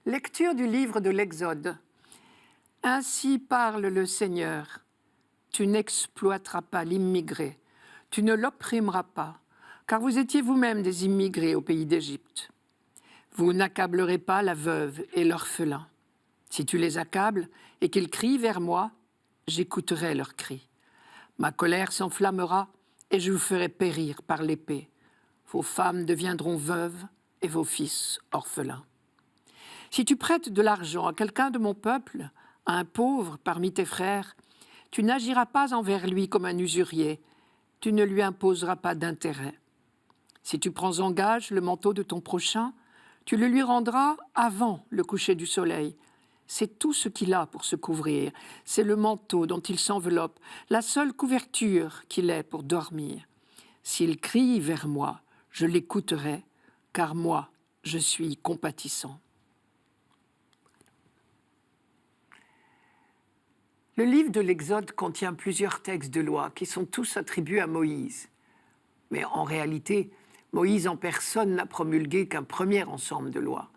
Lecture du livre de l'Exode. Ainsi parle le Seigneur. Tu n'exploiteras pas l'immigré, tu ne l'opprimeras pas, car vous étiez vous-même des immigrés au pays d'Égypte. Vous n'accablerez pas la veuve et l'orphelin. Si tu les accables et qu'ils crient vers moi, j'écouterai leurs cris. Ma colère s'enflammera et je vous ferai périr par l'épée. Vos femmes deviendront veuves et vos fils orphelins. Si tu prêtes de l'argent à quelqu'un de mon peuple, à un pauvre parmi tes frères, tu n'agiras pas envers lui comme un usurier, tu ne lui imposeras pas d'intérêt. Si tu prends en gage le manteau de ton prochain, tu le lui rendras avant le coucher du soleil. C'est tout ce qu'il a pour se couvrir, c'est le manteau dont il s'enveloppe, la seule couverture qu'il ait pour dormir. S'il crie vers moi, je l'écouterai, car moi, je suis compatissant. Le livre de l'Exode contient plusieurs textes de loi qui sont tous attribués à Moïse. Mais en réalité, Moïse en personne n'a promulgué qu'un premier ensemble de lois.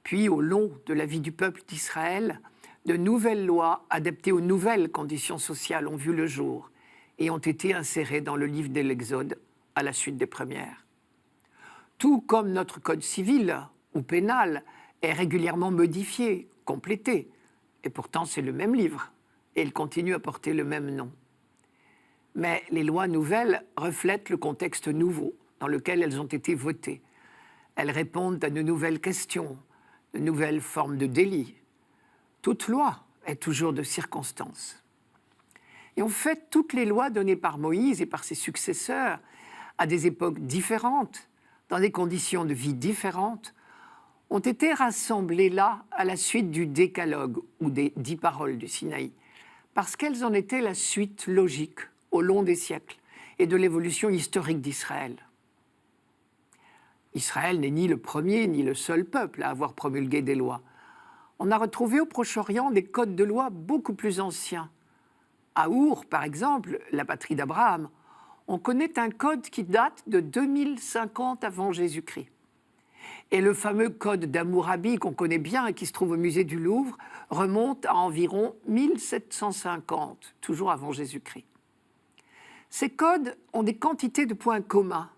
Puis, au long de la vie du peuple d'Israël, de nouvelles lois adaptées aux nouvelles conditions sociales ont vu le jour et ont été insérées dans le livre de l'Exode à la suite des premières. Tout comme notre code civil ou pénal est régulièrement modifié, complété, et pourtant c'est le même livre. Et il continue à porter le même nom. Mais les lois nouvelles reflètent le contexte nouveau dans lequel elles ont été votées. Elles répondent à de nouvelles questions, de nouvelles formes de délits. Toute loi est toujours de circonstance. Et en fait, toutes les lois données par Moïse et par ses successeurs à des époques différentes, dans des conditions de vie différentes, ont été rassemblées là à la suite du décalogue ou des 10 paroles du Sinaï, parce qu'elles en étaient la suite logique au long des siècles et de l'évolution historique d'Israël. Israël n'est ni le premier ni le seul peuple à avoir promulgué des lois. On a retrouvé au Proche-Orient des codes de loi beaucoup plus anciens. À Our, par exemple, la patrie d'Abraham, on connaît un code qui date de 2050 avant Jésus-Christ. Et le fameux code d'Hammurabi qu'on connaît bien et qui se trouve au musée du Louvre remonte à environ 1750, toujours avant Jésus-Christ. Ces codes ont des quantités de points communs.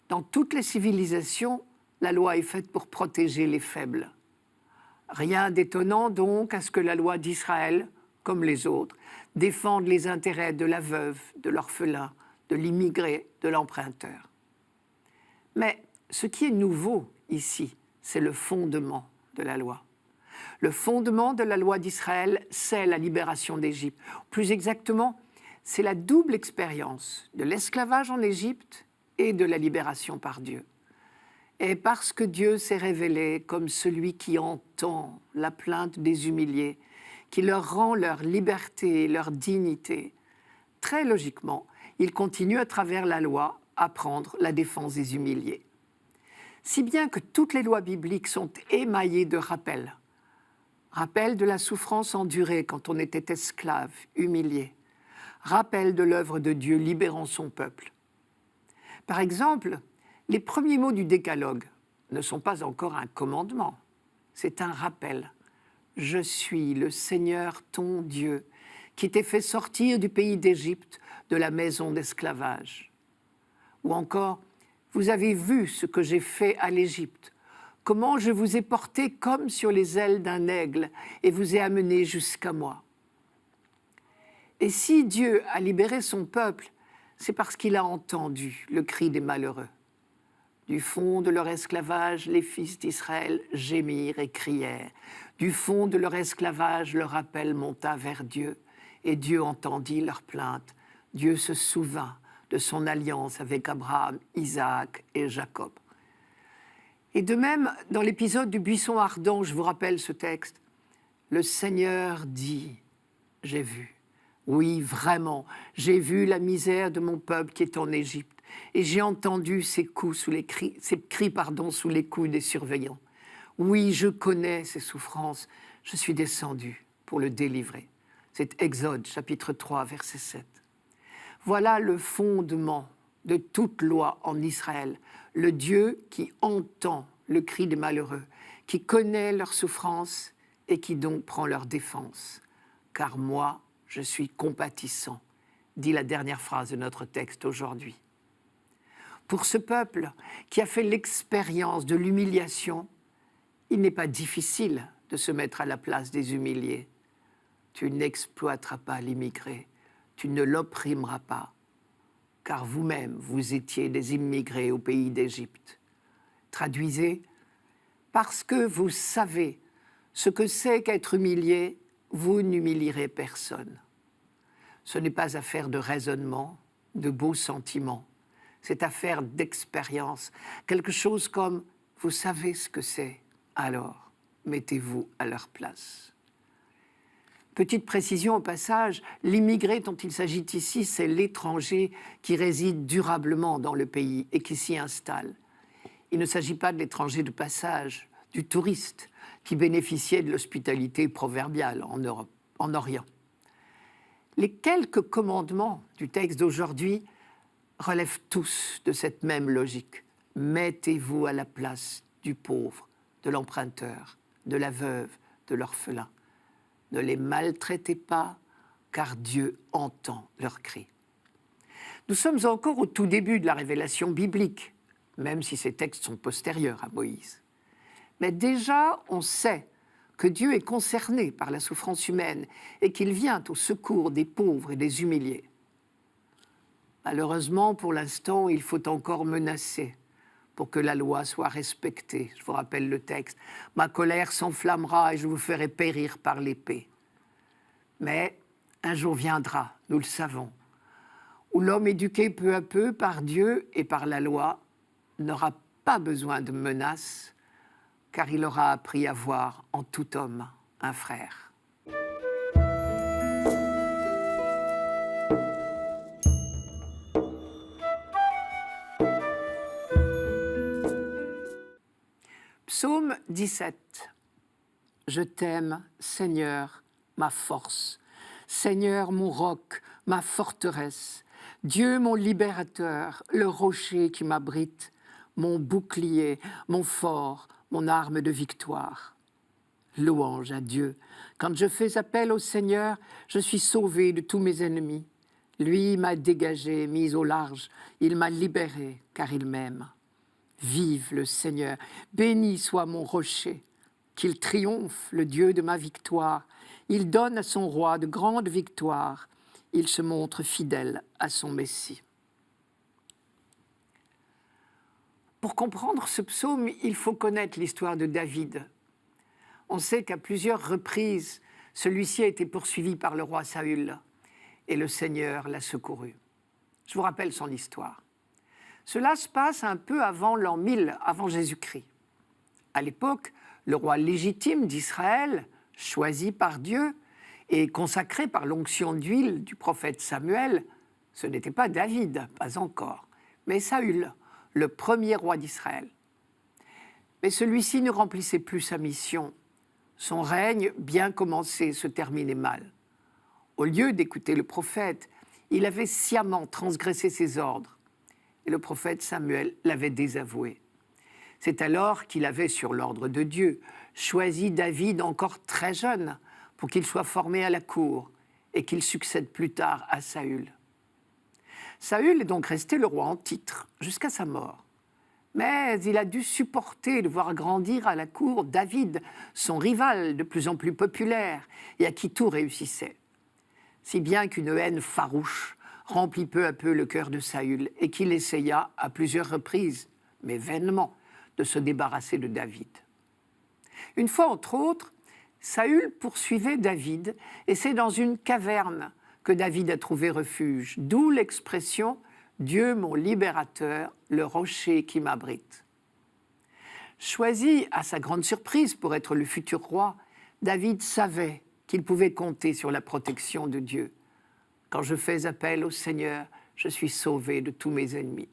Dans toutes les civilisations, la loi est faite pour protéger les faibles. Rien d'étonnant donc à ce que la loi d'Israël, comme les autres, défende les intérêts de la veuve, de l'orphelin, de l'immigré, de l'emprunteur. Mais ce qui est nouveau ici, c'est le fondement de la loi. Le fondement de la loi d'Israël, c'est la libération d'Égypte. Plus exactement, c'est la double expérience de l'esclavage en Égypte et de la libération par Dieu. Et parce que Dieu s'est révélé comme celui qui entend la plainte des humiliés, qui leur rend leur liberté et leur dignité, très logiquement, il continue à travers la loi à prendre la défense des humiliés. Si bien que toutes les lois bibliques sont émaillées de rappels. Rappel de la souffrance endurée quand on était esclave, humilié. Rappel de l'œuvre de Dieu libérant son peuple. Par exemple, les premiers mots du décalogue ne sont pas encore un commandement, c'est un rappel. Je suis le Seigneur ton Dieu, qui t'ai fait sortir du pays d'Égypte, de la maison d'esclavage. Ou encore, vous avez vu ce que j'ai fait à l'Égypte, comment je vous ai porté comme sur les ailes d'un aigle et vous ai amené jusqu'à moi. Et si Dieu a libéré son peuple, c'est parce qu'il a entendu le cri des malheureux. Du fond de leur esclavage, les fils d'Israël gémirent et crièrent. Du fond de leur esclavage, leur appel monta vers Dieu, et Dieu entendit leur plainte. Dieu se souvint de son alliance avec Abraham, Isaac et Jacob. Et de même, dans l'épisode du buisson ardent, je vous rappelle ce texte, le Seigneur dit, j'ai vu. Oui, vraiment, j'ai vu la misère de mon peuple qui est en Égypte, et j'ai entendu ses cris sous les coups des surveillants. Oui, je connais ses souffrances, je suis descendu pour le délivrer. C'est Exode, chapitre 3, verset 7. Voilà le fondement de toute loi en Israël, le Dieu qui entend le cri des malheureux, qui connaît leur souffrance et qui donc prend leur défense. Car moi, je suis compatissant, dit la dernière phrase de notre texte aujourd'hui. Pour ce peuple qui a fait l'expérience de l'humiliation, il n'est pas difficile de se mettre à la place des humiliés. Tu n'exploiteras pas l'immigré, tu ne l'opprimeras pas, car vous-même, vous étiez des immigrés au pays d'Égypte. Traduisez, parce que vous savez ce que c'est qu'être humilié, vous n'humilierez personne. Ce n'est pas affaire de raisonnement, de beaux sentiments. C'est affaire d'expérience. Quelque chose comme « vous savez ce que c'est, alors mettez-vous à leur place ». Petite précision au passage, l'immigré dont il s'agit ici, c'est l'étranger qui réside durablement dans le pays et qui s'y installe. Il ne s'agit pas de l'étranger de passage, du touriste qui bénéficiait de l'hospitalité proverbiale en Europe, en Orient. Les quelques commandements du texte d'aujourd'hui relèvent tous de cette même logique. Mettez-vous à la place du pauvre, de l'emprunteur, de la veuve, de l'orphelin. Ne les maltraitez pas, car Dieu entend leurs cris. Nous sommes encore au tout début de la révélation biblique, même si ces textes sont postérieurs à Moïse. Mais déjà, on sait que Dieu est concerné par la souffrance humaine et qu'il vient au secours des pauvres et des humiliés. Malheureusement, pour l'instant, il faut encore menacer pour que la loi soit respectée. Je vous rappelle le texte. « Ma colère s'enflammera et je vous ferai périr par l'épée. » Mais un jour viendra, nous le savons, où l'homme éduqué peu à peu par Dieu et par la loi n'aura pas besoin de menaces, car il aura appris à voir en tout homme un frère. Psaume 17. Je t'aime, Seigneur, ma force. Seigneur, mon roc, ma forteresse. Dieu, mon libérateur, le rocher qui m'abrite, mon bouclier, mon fort, mon arme de victoire. Louange à Dieu. Quand je fais appel au Seigneur, je suis sauvé de tous mes ennemis. Lui m'a dégagé, mis au large. Il m'a libéré, car il m'aime. Vive le Seigneur, béni soit mon rocher. Qu'il triomphe, le Dieu de ma victoire. Il donne à son roi de grandes victoires. Il se montre fidèle à son Messie. Pour comprendre ce psaume, il faut connaître l'histoire de David. On sait qu'à plusieurs reprises, celui-ci a été poursuivi par le roi Saül et le Seigneur l'a secouru. Je vous rappelle son histoire. Cela se passe un peu avant l'an 1000, avant Jésus-Christ. À l'époque, le roi légitime d'Israël, choisi par Dieu et consacré par l'onction d'huile du prophète Samuel, ce n'était pas David, pas encore, mais Saül, le premier roi d'Israël. Mais celui-ci ne remplissait plus sa mission. Son règne, bien commencé, se terminait mal. Au lieu d'écouter le prophète, il avait sciemment transgressé ses ordres. Et le prophète Samuel l'avait désavoué. C'est alors qu'il avait, sur l'ordre de Dieu, choisi David encore très jeune pour qu'il soit formé à la cour et qu'il succède plus tard à Saül. Saül est donc resté le roi en titre jusqu'à sa mort. Mais il a dû supporter de voir grandir à la cour David, son rival de plus en plus populaire et à qui tout réussissait. Si bien qu'une haine farouche remplit peu à peu le cœur de Saül et qu'il essaya à plusieurs reprises, mais vainement, de se débarrasser de David. Une fois, entre autres, Saül poursuivait David et c'est dans une caverne que David a trouvé refuge, d'où l'expression « Dieu mon libérateur, le rocher qui m'abrite ». Choisi à sa grande surprise pour être le futur roi, David savait qu'il pouvait compter sur la protection de Dieu. Quand je fais appel au Seigneur, je suis sauvé de tous mes ennemis.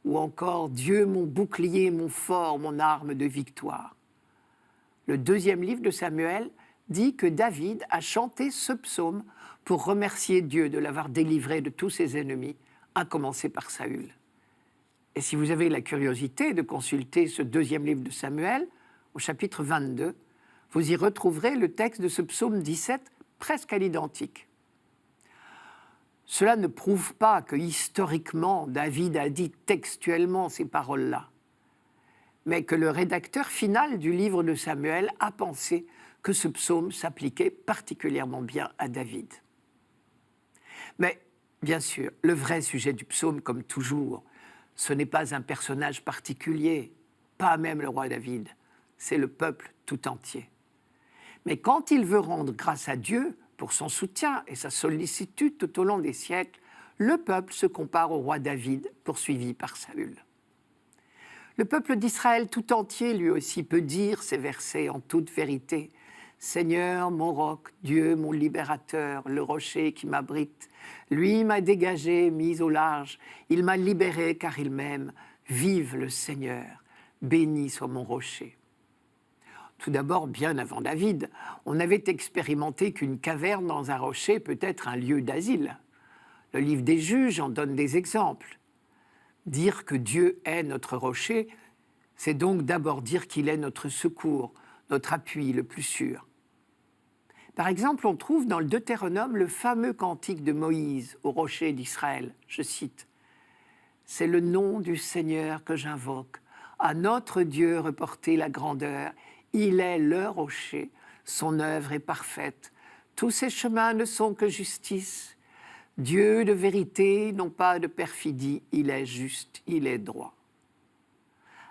Ou encore, Dieu mon bouclier, mon fort, mon arme de victoire. Le deuxième livre de Samuel dit que David a chanté ce psaume pour remercier Dieu de l'avoir délivré de tous ses ennemis, à commencer par Saül. Et si vous avez la curiosité de consulter ce deuxième livre de Samuel, au chapitre 22, vous y retrouverez le texte de ce psaume 17 presque à l'identique. Cela ne prouve pas que historiquement David a dit textuellement ces paroles-là, mais que le rédacteur final du livre de Samuel a pensé que ce psaume s'appliquait particulièrement bien à David. Mais bien sûr, le vrai sujet du psaume, comme toujours, ce n'est pas un personnage particulier, pas même le roi David, c'est le peuple tout entier. Mais quand il veut rendre grâce à Dieu pour son soutien et sa sollicitude tout au long des siècles, le peuple se compare au roi David poursuivi par Saül. Le peuple d'Israël tout entier, lui aussi, peut dire ces versets en toute vérité. « Seigneur, mon roc, Dieu, mon libérateur, le rocher qui m'abrite, lui m'a dégagé, mis au large, il m'a libéré car il m'aime. Vive le Seigneur, béni soit mon rocher. » Tout d'abord, bien avant David, on avait expérimenté qu'une caverne dans un rocher peut être un lieu d'asile. Le livre des Juges en donne des exemples. Dire que Dieu est notre rocher, c'est donc d'abord dire qu'il est notre secours, notre appui le plus sûr. Par exemple, on trouve dans le Deutéronome le fameux cantique de Moïse au rocher d'Israël. Je cite « C'est le nom du Seigneur que j'invoque, à notre Dieu reporter la grandeur. Il est le rocher, son œuvre est parfaite. Tous ses chemins ne sont que justice. Dieu de vérité, non pas de perfidie, il est juste, il est droit. »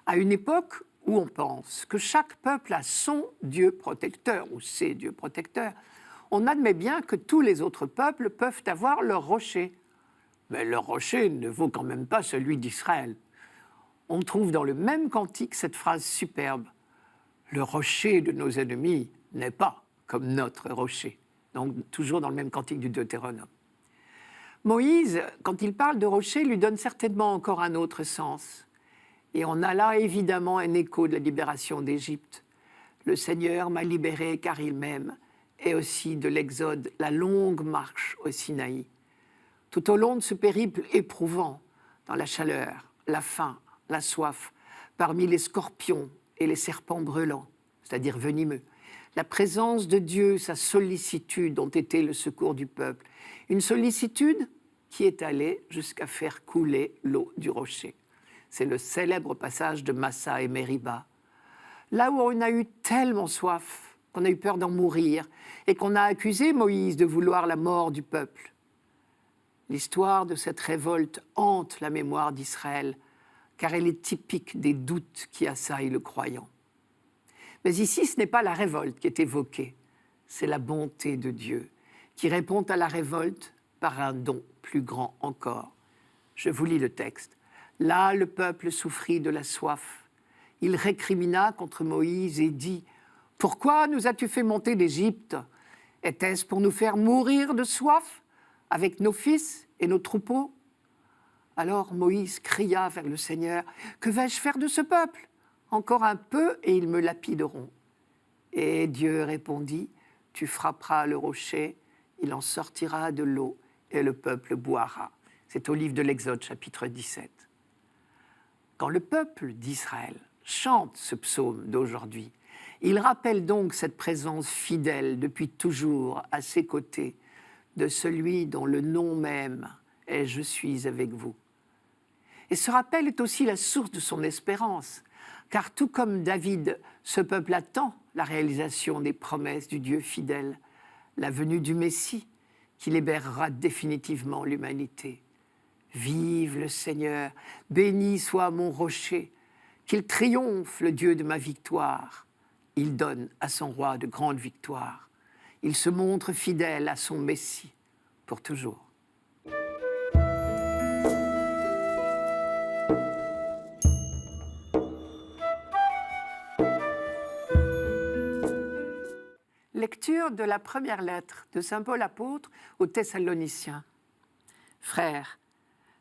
À une époque où on pense que chaque peuple a son Dieu protecteur ou ses dieux protecteurs, on admet bien que tous les autres peuples peuvent avoir leur rocher. Mais leur rocher ne vaut quand même pas celui d'Israël. On trouve dans le même cantique cette phrase superbe. Le rocher de nos ennemis n'est pas comme notre rocher. Donc, toujours dans le même cantique du Deutéronome. Moïse, quand il parle de rocher, lui donne certainement encore un autre sens. Et on a là évidemment un écho de la libération d'Égypte. Le Seigneur m'a libéré car il m'aime. Et aussi de l'Exode, la longue marche au Sinaï. Tout au long de ce périple éprouvant, dans la chaleur, la faim, la soif, parmi les scorpions et les serpents brûlants, c'est-à-dire venimeux, la présence de Dieu, sa sollicitude ont été le secours du peuple. Une sollicitude qui est allée jusqu'à faire couler l'eau du rocher. C'est le célèbre passage de Massa et Mériba. Là où on a eu tellement soif, qu'on a eu peur d'en mourir, et qu'on a accusé Moïse de vouloir la mort du peuple. L'histoire de cette révolte hante la mémoire d'Israël, car elle est typique des doutes qui assaillent le croyant. Mais ici, ce n'est pas la révolte qui est évoquée, c'est la bonté de Dieu, qui répond à la révolte par un don plus grand encore. Je vous lis le texte. « Là, le peuple souffrit de la soif. Il récrimina contre Moïse et dit « Pourquoi nous as-tu fait monter d'Égypte? Était-ce pour nous faire mourir de soif avec nos fils et nos troupeaux ?» Alors Moïse cria vers le Seigneur « Que vais-je faire de ce peuple? Encore un peu et ils me lapideront. » Et Dieu répondit « Tu frapperas le rocher, il en sortira de l'eau et le peuple boira. » C'est au livre de l'Exode, chapitre 17. Quand le peuple d'Israël chante ce psaume d'aujourd'hui, il rappelle donc cette présence fidèle depuis toujours à ses côtés de celui dont le nom même est « Je suis avec vous ». Et ce rappel est aussi la source de son espérance, car tout comme David, ce peuple attend la réalisation des promesses du Dieu fidèle, la venue du Messie qui libérera définitivement l'humanité. Vive le Seigneur, béni soit mon rocher, qu'il triomphe le Dieu de ma victoire. Il donne à son roi de grandes victoires. Il se montre fidèle à son Messie pour toujours. Lecture de la première lettre de saint Paul apôtre aux Thessaloniciens. Frères,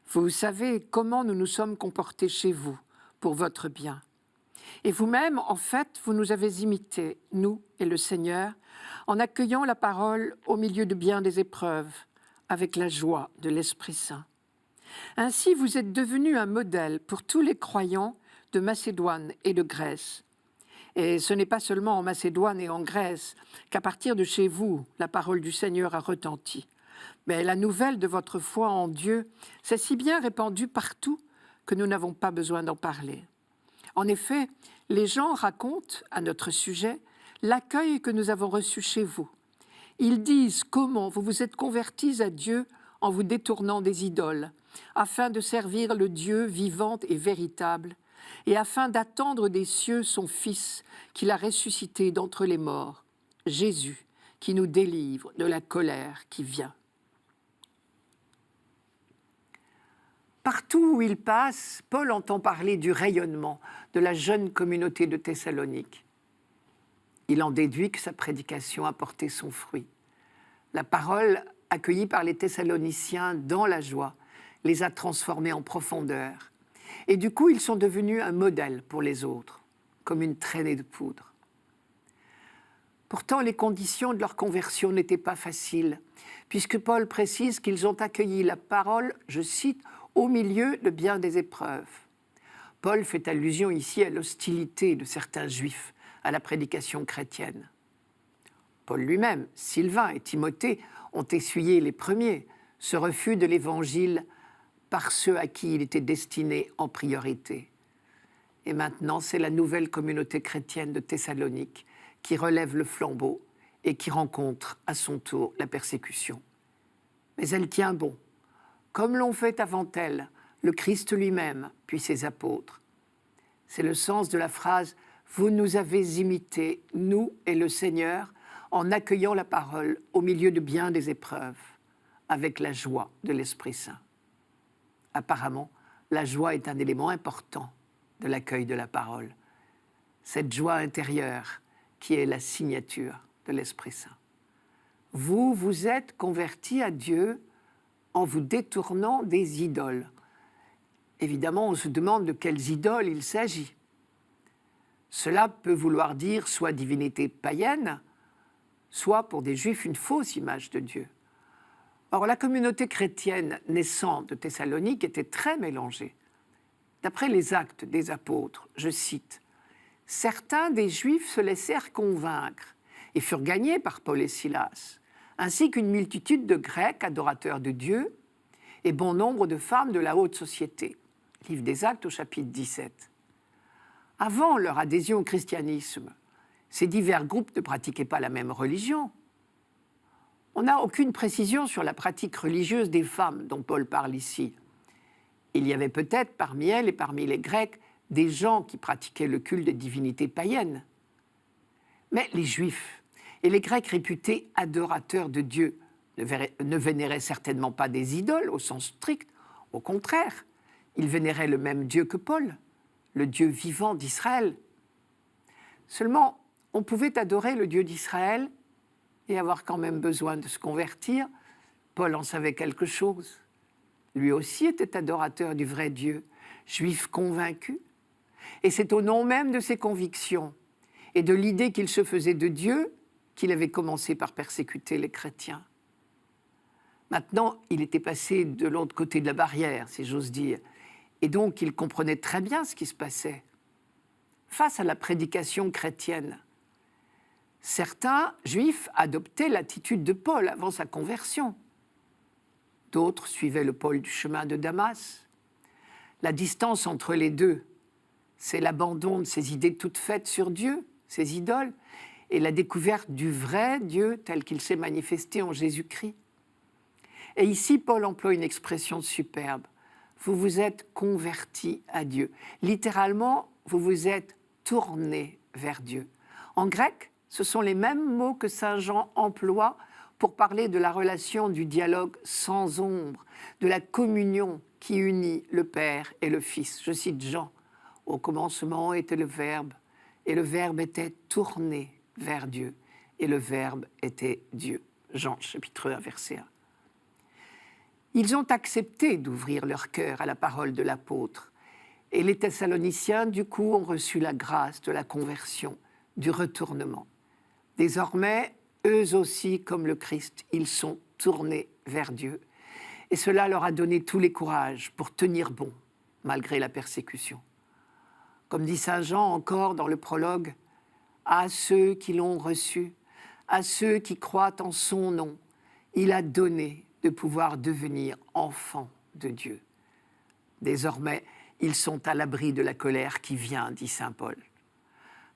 vous savez comment nous nous sommes comportés chez vous pour votre bien. Et vous-même, en fait, vous nous avez imités, nous et le Seigneur, en accueillant la parole au milieu de bien des épreuves, avec la joie de l'Esprit Saint. Ainsi, vous êtes devenus un modèle pour tous les croyants de Macédoine et de Grèce. Et ce n'est pas seulement en Macédoine et en Grèce qu'à partir de chez vous, la parole du Seigneur a retenti. Mais la nouvelle de votre foi en Dieu s'est si bien répandue partout que nous n'avons pas besoin d'en parler. En effet, les gens racontent à notre sujet l'accueil que nous avons reçu chez vous. Ils disent comment vous vous êtes convertis à Dieu en vous détournant des idoles, afin de servir le Dieu vivant et véritable, et afin d'attendre des cieux son Fils qu'il a ressuscité d'entre les morts, Jésus, qui nous délivre de la colère qui vient. Partout où il passe, Paul entend parler du rayonnement de la jeune communauté de Thessalonique. Il en déduit que sa prédication a porté son fruit. La parole, accueillie par les Thessaloniciens dans la joie, les a transformés en profondeur. Et du coup, ils sont devenus un modèle pour les autres, comme une traînée de poudre. Pourtant, les conditions de leur conversion n'étaient pas faciles, puisque Paul précise qu'ils ont accueilli la parole, je cite, au milieu de bien des épreuves. Paul fait allusion ici à l'hostilité de certains juifs à la prédication chrétienne. Paul lui-même, Sylvain et Timothée ont essuyé les premiers ce refus de l'Évangile par ceux à qui il était destiné en priorité. Et maintenant, c'est la nouvelle communauté chrétienne de Thessalonique qui relève le flambeau et qui rencontre à son tour la persécution. Mais elle tient bon, comme l'ont fait avant elle le Christ lui-même, puis ses apôtres. C'est le sens de la phrase « Vous nous avez imités, nous et le Seigneur, en accueillant la parole au milieu de bien des épreuves, avec la joie de l'Esprit Saint. » Apparemment, la joie est un élément important de l'accueil de la parole. Cette joie intérieure qui est la signature de l'Esprit Saint. Vous vous êtes convertis à Dieu en vous détournant des idoles. Évidemment, on se demande de quelles idoles il s'agit. Cela peut vouloir dire soit divinité païenne, soit pour des Juifs une fausse image de Dieu. Or, la communauté chrétienne naissante de Thessalonique était très mélangée. D'après les Actes des Apôtres, je cite, « Certains des Juifs se laissèrent convaincre et furent gagnés par Paul et Silas, ainsi qu'une multitude de Grecs adorateurs de Dieu et bon nombre de femmes de la haute société. » Livre des Actes au chapitre 17. Avant leur adhésion au christianisme, ces divers groupes ne pratiquaient pas la même religion. On n'a aucune précision sur la pratique religieuse des femmes dont Paul parle ici. Il y avait peut-être parmi elles et parmi les Grecs des gens qui pratiquaient le culte des divinités païennes. Mais les Juifs et les Grecs réputés adorateurs de Dieu ne vénéraient certainement pas des idoles au sens strict. Au contraire, ils vénéraient le même Dieu que Paul, le Dieu vivant d'Israël. Seulement, on pouvait adorer le Dieu d'Israël et avoir quand même besoin de se convertir. Paul en savait quelque chose. Lui aussi était adorateur du vrai Dieu, juif convaincu. Et c'est au nom même de ses convictions et de l'idée qu'il se faisait de Dieu qu'il avait commencé par persécuter les chrétiens. Maintenant, il était passé de l'autre côté de la barrière, si j'ose dire, et donc il comprenait très bien ce qui se passait. Face à la prédication chrétienne, certains juifs adoptaient l'attitude de Paul avant sa conversion. D'autres suivaient le Paul du chemin de Damas. La distance entre les deux, c'est l'abandon de ces idées toutes faites sur Dieu, ces idoles, et la découverte du vrai Dieu tel qu'il s'est manifesté en Jésus-Christ. Et ici, Paul emploie une expression superbe. Vous vous êtes convertis à Dieu. Littéralement, vous vous êtes tournés vers Dieu. En grec, ce sont les mêmes mots que saint Jean emploie pour parler de la relation du dialogue sans ombre, de la communion qui unit le Père et le Fils. Je cite Jean. « Au commencement était le Verbe, et le Verbe était tourné vers Dieu, et le Verbe était Dieu. » Jean, chapitre 1, verset 1. Ils ont accepté d'ouvrir leur cœur à la parole de l'apôtre. Et les Thessaloniciens, du coup, ont reçu la grâce de la conversion, du retournement. Désormais, eux aussi, comme le Christ, ils sont tournés vers Dieu. Et cela leur a donné tous les courages pour tenir bon, malgré la persécution. Comme dit saint Jean encore dans le prologue, À ceux qui l'ont reçu, à ceux qui croient en son nom, il a donné de pouvoir devenir enfants de Dieu. Désormais, ils sont à l'abri de la colère qui vient, dit saint Paul.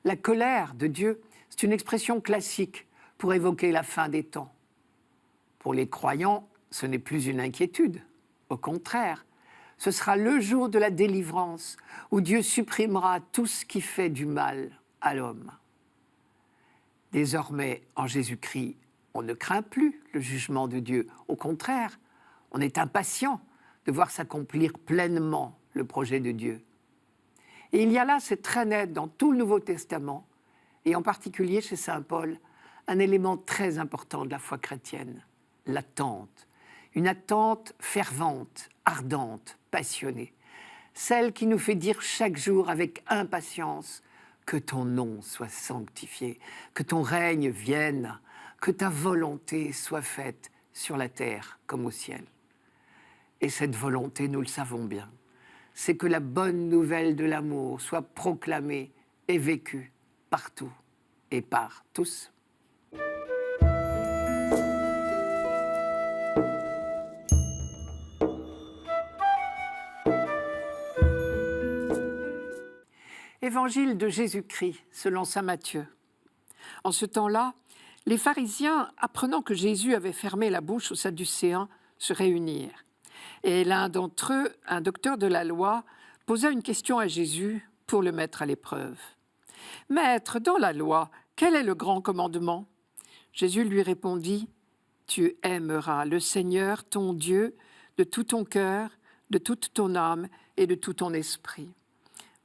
La colère de Dieu, c'est une expression classique pour évoquer la fin des temps. Pour les croyants, ce n'est plus une inquiétude. Au contraire, ce sera le jour de la délivrance où Dieu supprimera tout ce qui fait du mal à l'homme. Désormais, en Jésus-Christ, on ne craint plus le jugement de Dieu. Au contraire, on est impatient de voir s'accomplir pleinement le projet de Dieu. Et il y a là, c'est très net dans tout le Nouveau Testament, et en particulier chez saint Paul, un élément très important de la foi chrétienne, l'attente. Une attente fervente, ardente, passionnée. Celle qui nous fait dire chaque jour avec impatience que ton nom soit sanctifié, que ton règne vienne, que ta volonté soit faite sur la terre comme au ciel. Et cette volonté, nous le savons bien, c'est que la bonne nouvelle de l'amour soit proclamée et vécue partout et par tous. Évangile de Jésus-Christ selon saint Matthieu. En ce temps-là, les pharisiens, apprenant que Jésus avait fermé la bouche aux Sadducéens, se réunirent. Et l'un d'entre eux, un docteur de la loi, posa une question à Jésus pour le mettre à l'épreuve. « Maître, dans la loi, quel est le grand commandement ?» Jésus lui répondit « Tu aimeras le Seigneur, ton Dieu, de tout ton cœur, de toute ton âme et de tout ton esprit.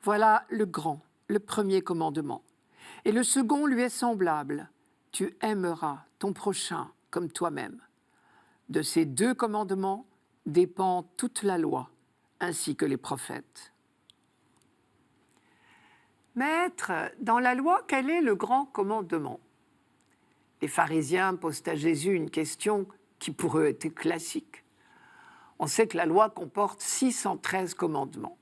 Voilà le grand, le premier commandement. Et le second lui est semblable. Tu aimeras ton prochain comme toi-même. De ces deux commandements dépend toute la loi, ainsi que les prophètes. » Maître, dans la loi, quel est le grand commandement ? Les pharisiens posent à Jésus une question qui pour eux était classique. On sait que la loi comporte 613 commandements.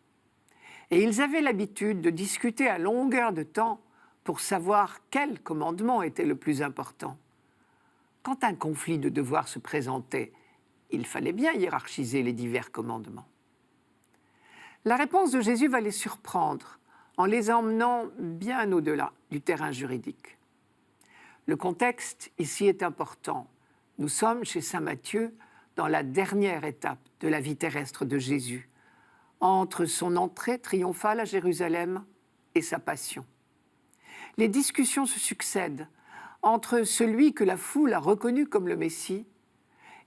Et ils avaient l'habitude de discuter à longueur de temps pour savoir quel commandement était le plus important. Quand un conflit de devoirs se présentait, il fallait bien hiérarchiser les divers commandements. La réponse de Jésus va les surprendre en les emmenant bien au-delà du terrain juridique. Le contexte ici est important. Nous sommes chez saint Matthieu dans la dernière étape de la vie terrestre de Jésus, entre son entrée triomphale à Jérusalem et sa passion. Les discussions se succèdent entre celui que la foule a reconnu comme le Messie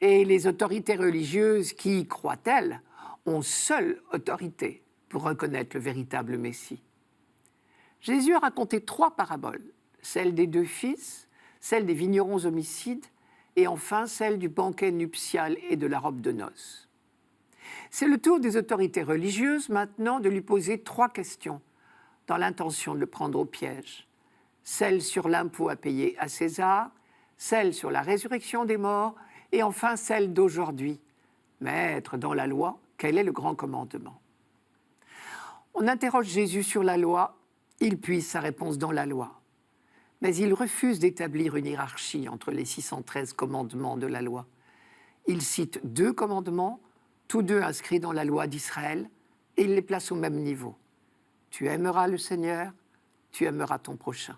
et les autorités religieuses qui, croient-elles, ont seule autorité pour reconnaître le véritable Messie. Jésus a raconté 3 paraboles, celle des 2 fils, celle des vignerons homicides et enfin celle du banquet nuptial et de la robe de noces. C'est le tour des autorités religieuses maintenant de lui poser 3 questions dans l'intention de le prendre au piège. Celle sur l'impôt à payer à César, celle sur la résurrection des morts et enfin celle d'aujourd'hui. Maître, dans la loi, quel est le grand commandement ? On interroge Jésus sur la loi, il puise sa réponse dans la loi. Mais il refuse d'établir une hiérarchie entre les 613 commandements de la loi. Il cite 2 commandements, tous 2 inscrits dans la loi d'Israël, et il les place au même niveau. Tu aimeras le Seigneur, tu aimeras ton prochain.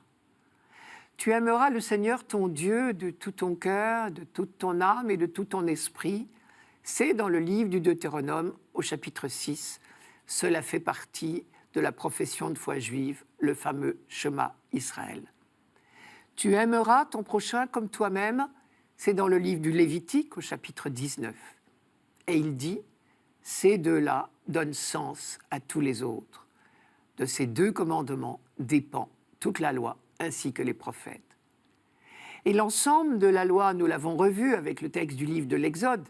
Tu aimeras le Seigneur ton Dieu de tout ton cœur, de toute ton âme et de tout ton esprit. C'est dans le livre du Deutéronome, au chapitre 6. Cela fait partie de la profession de foi juive, le fameux Shema Israël. Tu aimeras ton prochain comme toi-même. C'est dans le livre du Lévitique, au chapitre 19. Et il dit, ces 2-là donnent sens à tous les autres. De ces 2 commandements dépend toute la loi, ainsi que les prophètes. Et l'ensemble de la loi, nous l'avons revu avec le texte du livre de l'Exode,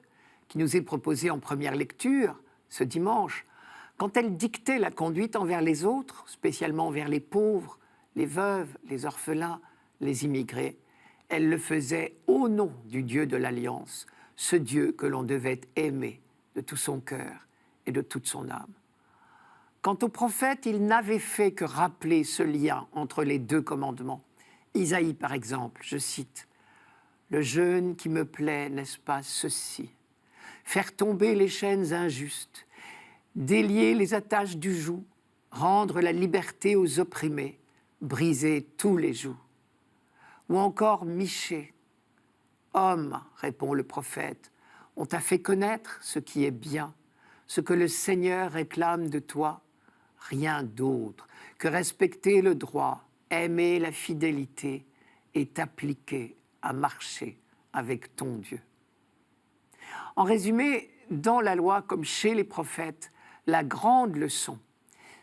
qui nous est proposé en première lecture ce dimanche, quand elle dictait la conduite envers les autres, spécialement envers les pauvres, les veuves, les orphelins, les immigrés. Elle le faisait au nom du Dieu de l'Alliance, ce Dieu que l'on devait aimer de tout son cœur et de toute son âme. Quant aux prophètes, ils n'avaient fait que rappeler ce lien entre les 2 commandements. Isaïe, par exemple, je cite, « Le jeûne qui me plaît, n'est-ce pas ceci? Faire tomber les chaînes injustes, délier les attaches du joug, rendre la liberté aux opprimés, briser tous les jougs. » Ou encore Michée, « Homme, répond le prophète, on t'a fait connaître ce qui est bien, ce que le Seigneur réclame de toi, rien d'autre que respecter le droit, aimer la fidélité et t'appliquer à marcher avec ton Dieu. » En résumé, dans la loi comme chez les prophètes, la grande leçon,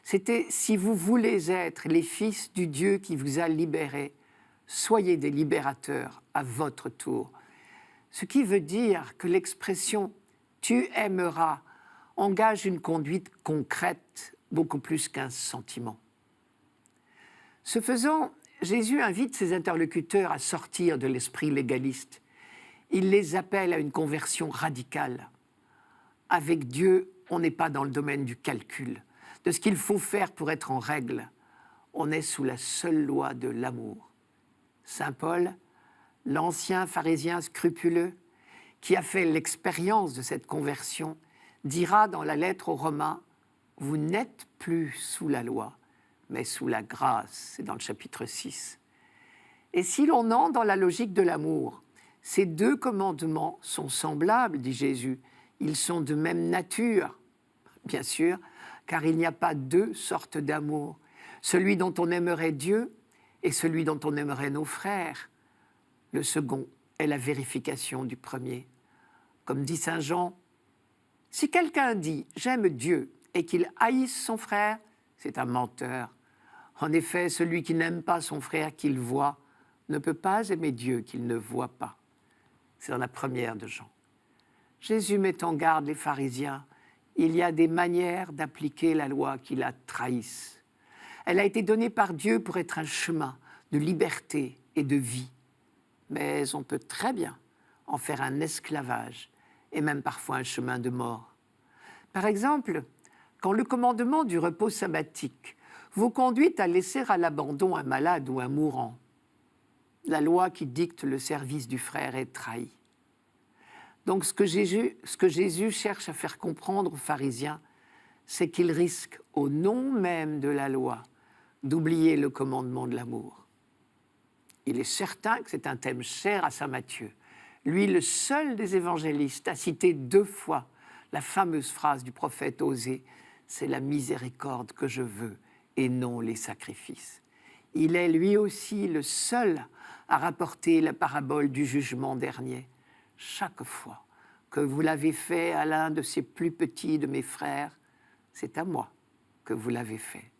c'était si vous voulez être les fils du Dieu qui vous a libérés, soyez des libérateurs à votre tour. Ce qui veut dire que l'expression « tu aimeras » engage une conduite concrète beaucoup plus qu'un sentiment. Ce faisant, Jésus invite ses interlocuteurs à sortir de l'esprit légaliste. Il les appelle à une conversion radicale. Avec Dieu, on n'est pas dans le domaine du calcul, de ce qu'il faut faire pour être en règle. On est sous la seule loi de l'amour. Saint Paul, l'ancien pharisien scrupuleux, qui a fait l'expérience de cette conversion, dira dans la lettre aux Romains, « Vous n'êtes plus sous la loi, mais sous la grâce. » C'est dans le chapitre 6. Et si l'on entre dans la logique de l'amour, ces deux commandements sont semblables, dit Jésus. Ils sont de même nature, bien sûr, car il n'y a pas deux sortes d'amour. Celui dont on aimerait Dieu et celui dont on aimerait nos frères. Le second est la vérification du premier. Comme dit saint Jean, « Si quelqu'un dit « j'aime Dieu » et qu'il haïsse son frère, c'est un menteur. En effet, celui qui n'aime pas son frère qu'il voit ne peut pas aimer Dieu qu'il ne voit pas. » C'est dans la première de Jean. Jésus met en garde les pharisiens. Il y a des manières d'appliquer la loi qui la trahissent. Elle a été donnée par Dieu pour être un chemin de liberté et de vie. Mais on peut très bien en faire un esclavage et même parfois un chemin de mort. Par exemple, quand le commandement du repos sabbatique vous conduit à laisser à l'abandon un malade ou un mourant, la loi qui dicte le service du frère est trahie. Donc ce que Jésus cherche à faire comprendre aux pharisiens, c'est qu'ils risquent, au nom même de la loi, d'oublier le commandement de l'amour. Il est certain que c'est un thème cher à saint Matthieu. Lui, le seul des évangélistes, a cité 2 fois la fameuse phrase du prophète Osée, « C'est la miséricorde que je veux et non les sacrifices ». Il est lui aussi le seul à rapporter la parabole du jugement dernier. Chaque fois que vous l'avez fait à l'un de ces plus petits de mes frères, c'est à moi que vous l'avez fait.